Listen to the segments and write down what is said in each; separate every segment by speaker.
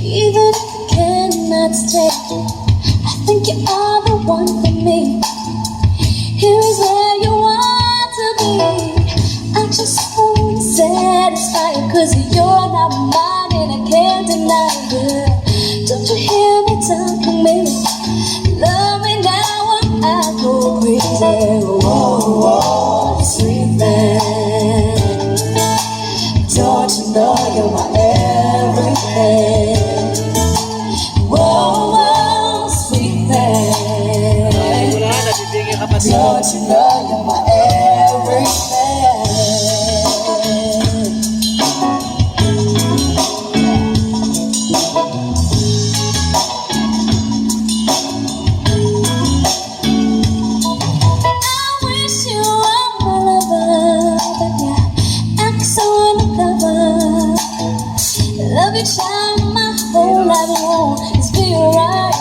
Speaker 1: Even if you cannot stay, I think you are the one for me. Here is where you want to be. I just wanna satisfy you, 'cause you're not mine and I can't deny it. Don't you hear me talking, baby? Love me now or I go crazy. Whoa, whoa, sweet thing. Don't you know you're my everything? Whoa, whoa, sweet thing. Don't you know you're my everything? I wish you were my lover, but yeah, act so undercover. Love you, child, my whole life long. It's be right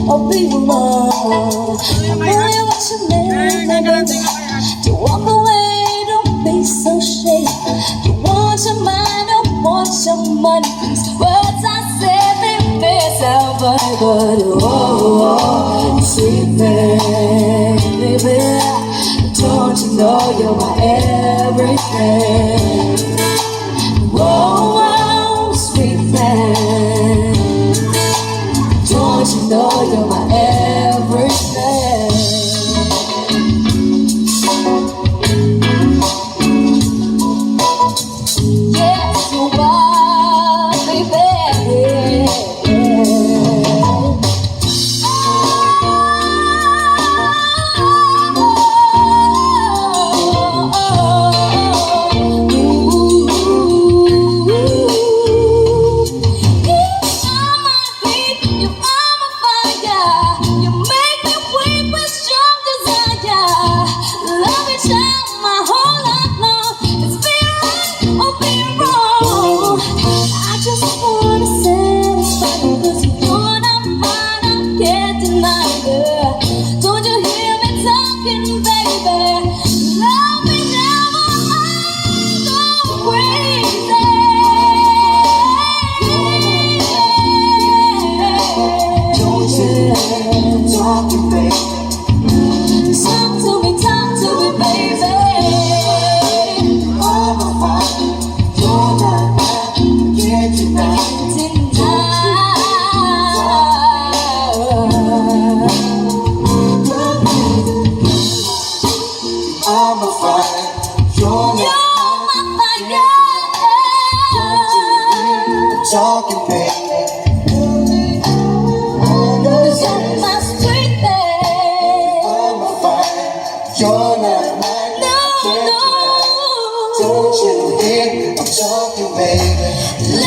Speaker 1: or be wrong. I know what you meant, my baby. To walk away, don't be so shady. You want your mind, don't want your money. These words I said, they may sound funny, but oh, sweet thing, baby. Don't you know you're my everything? Whoa, whoa, sweet thing. Don't you know you're my everything? Yes, you are, baby. I'm a fire, you're my fire. Talking, baby. 'Cause you're my sweet thing. I'm a fire, you're not mine. No, no. Don't you hear? I'm talking, baby.